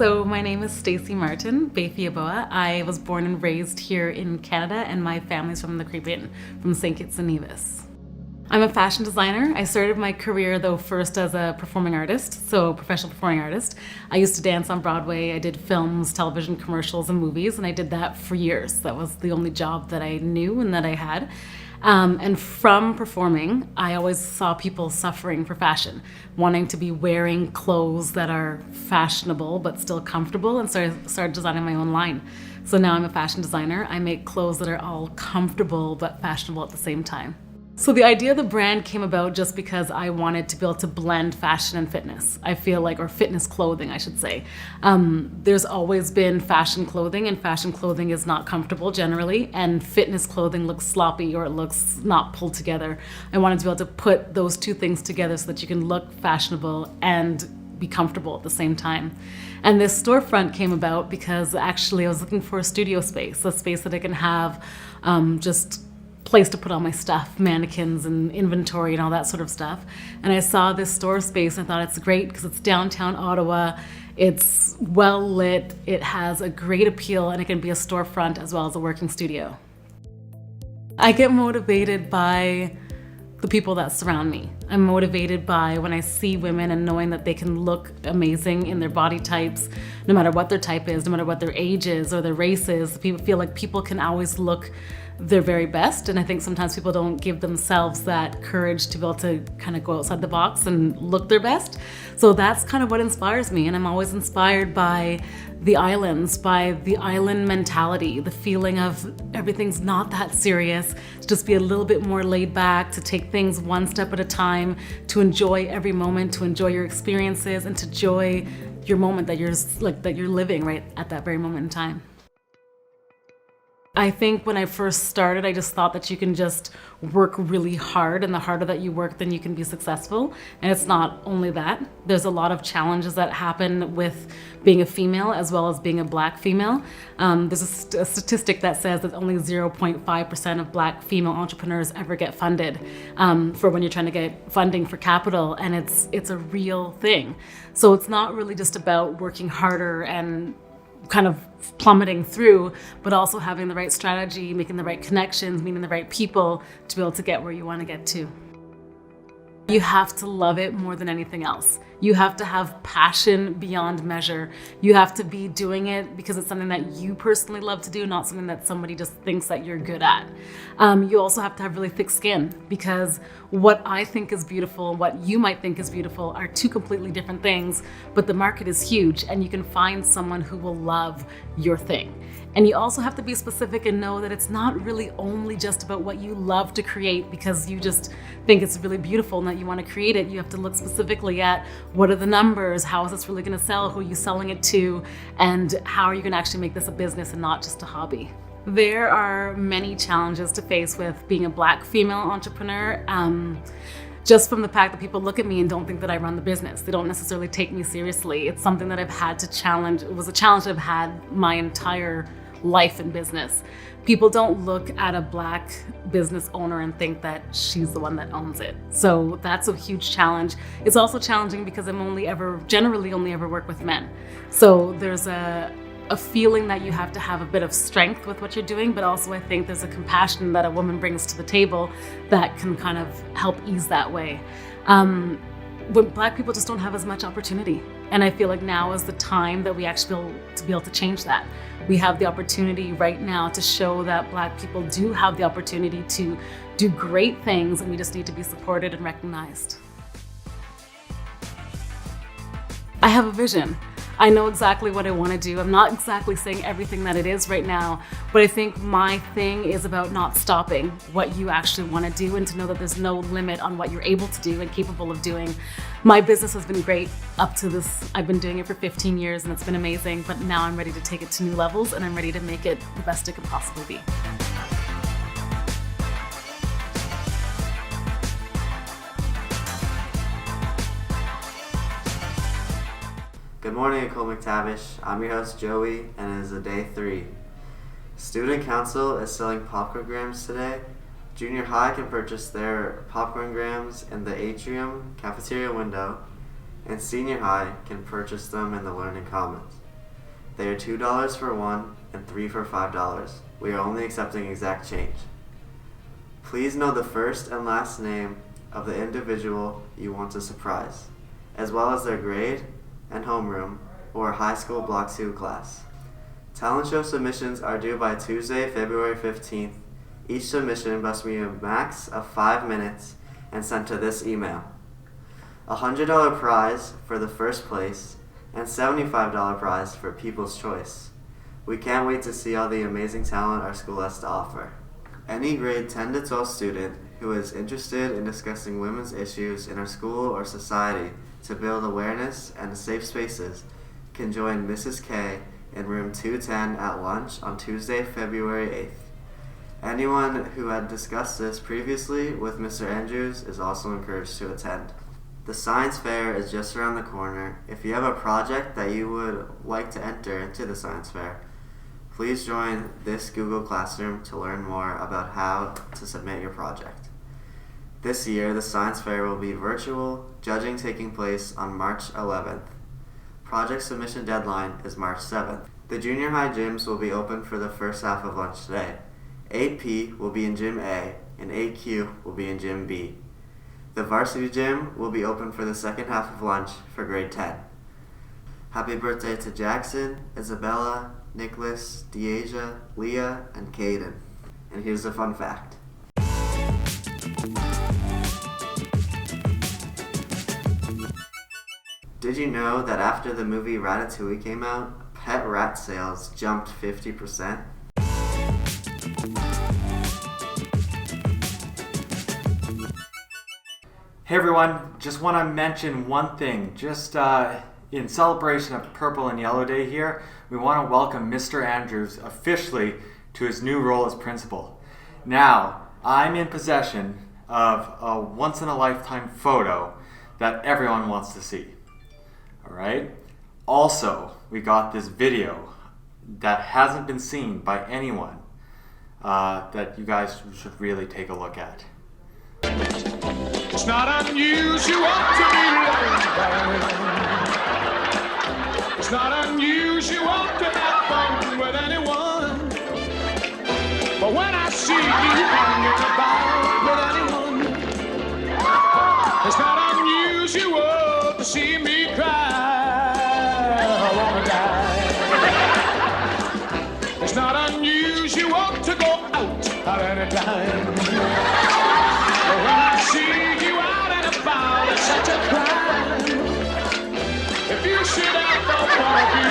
So my name is Stacey Martin, Bayfiaboa. I was born and raised here in Canada, and my family's from the Caeden, from St. Kitts and Nevis. I'm a fashion designer. I started my career, though, first as a performing artist, so professional performing artist. I used to dance on Broadway. I did films, television commercials, and movies, and I did that for years. That was the only job that I knew and that I had. And from performing, I always saw people suffering for fashion, wanting to be wearing clothes that are fashionable but still comfortable, and so I started designing my own line. So now I'm a fashion designer. I make clothes that are all comfortable but fashionable at the same time. So the idea of the brand came about just because I wanted to be able to blend fashion and fitness. I feel like, or fitness clothing, I should say. There's always been fashion clothing, and fashion clothing is not comfortable generally, and fitness clothing looks sloppy or it looks not pulled together. I wanted to be able to put those two things together so that you can look fashionable and be comfortable at the same time. And this storefront came about because actually I was looking for a studio space, a space that I can have just place to put all my stuff, mannequins and inventory and all that sort of stuff. And I saw this store space and I thought it's great because it's downtown Ottawa, it's well lit, it has a great appeal, and it can be a storefront as well as a working studio. I get motivated by the people that surround me. I'm motivated by when I see women and knowing that they can look amazing in their body types, no matter what their type is, no matter what their age is or their race is. People feel like people can always look their very best, and I think sometimes people don't give themselves that courage to be able to kind of go outside the box and look their best. So that's kind of what inspires me, and I'm always inspired by the islands, by the island mentality, the feeling of everything's not that serious, to just be a little bit more laid back, to take things one step at a time, to enjoy every moment, to enjoy your experiences, and to enjoy your moment that you're living right at that very moment in time. I think when I first started, I just thought that you can just work really hard, and the harder that you work, then you can be successful. And it's not only that. There's a lot of challenges that happen with being a female as well as being a Black female. There's a statistic that says that only 0.5% of Black female entrepreneurs ever get funded for when you're trying to get funding for capital, and it's a real thing. So it's not really just about working harder and kind of plummeting through, but also having the right strategy, making the right connections, meeting the right people to be able to get where you want to get to. You have to love it more than anything else. You have to have passion beyond measure. You have to be doing it because it's something that you personally love to do, not something that somebody just thinks that you're good at. You also have to have really thick skin, because what I think is beautiful and what you might think is beautiful are two completely different things, but the market is huge and you can find someone who will love your thing. And you also have to be specific and know that it's not really only just about what you love to create because you just think it's really beautiful and that you want to create it. You have to look specifically at what are the numbers, how is this really going to sell, who are you selling it to, and how are you going to actually make this a business and not just a hobby. There are many challenges to face with being a Black female entrepreneur. Just from the fact that people look at me and don't think that I run the business. They don't necessarily take me seriously. It's something that I've had to challenge. It was a challenge I've had my entire life in business. People don't look at a Black business owner and think that she's the one that owns it. So that's a huge challenge. It's also challenging because I'm generally only ever work with men. So there's a feeling that you have to have a bit of strength with what you're doing, but also I think there's a compassion that a woman brings to the table that can kind of help ease that way. When Black people just don't have as much opportunity. And I feel like now is the time that we actually be able to change that. We have the opportunity right now to show that Black people do have the opportunity to do great things, and we just need to be supported and recognized. I have a vision. I know exactly what I want to do. I'm not exactly saying everything that it is right now, but I think my thing is about not stopping what you actually want to do and to know that there's no limit on what you're able to do and capable of doing. My business has been great up to this. I've been doing it for 15 years and it's been amazing, but now I'm ready to take it to new levels and I'm ready to make it the best it can possibly be. Good morning, Nicole McTavish. I'm your host, Joey, and it is day 3. Student Council is selling popcorn grams today. Junior high can purchase their popcorn grams in the atrium cafeteria window, and senior high can purchase them in the Learning Commons. They are $2 for one and 3 for $5. We are only accepting exact change. Please know the first and last name of the individual you want to surprise, as well as their grade and homeroom or high school Block 2 class. Talent show submissions are due by Tuesday, February 15th. Each submission must be a max of 5 minutes and sent to this email. $100 prize for the first place and $75 prize for People's Choice. We can't wait to see all the amazing talent our school has to offer. Any grade 10 to 12 student who is interested in discussing women's issues in our school or society to build awareness and safe spaces can join Mrs. K in room 210 at lunch on Tuesday, February 8th. Anyone who had discussed this previously with Mr. Andrews is also encouraged to attend. The science fair is just around the corner. If you have a project that you would like to enter into the science fair, please join this Google Classroom to learn more about how to submit your project. This year, the science fair will be virtual, judging taking place on March 11th. Project submission deadline is March 7th. The junior high gyms will be open for the first half of lunch today. 8P will be in Gym A, and 8Q will be in Gym B. The Varsity Gym will be open for the second half of lunch for grade 10. Happy birthday to Jackson, Isabella, Niklass, Deasia, Leah, and Caeden. And here's a fun fact. Did you know that after the movie Ratatouille came out, pet rat sales jumped 50%? Hey everyone, just want to mention one thing. Just in celebration of Purple and Yellow Day here, we want to welcome Mr. Andrews officially to his new role as principal. Now, I'm in possession of a once-in-a-lifetime photo that everyone wants to see. Alright? Also, we got this video that hasn't been seen by anyone that you guys should really take a look at. It's not unusual to be loved. It's not unusual to have fun with anyone. But when I see you hanging about with anyone, it's not unusual to see me cry. I wanna die. It's not unusual to go out at any time. But when I see you out and about, it's such a crime. If you should ever want to be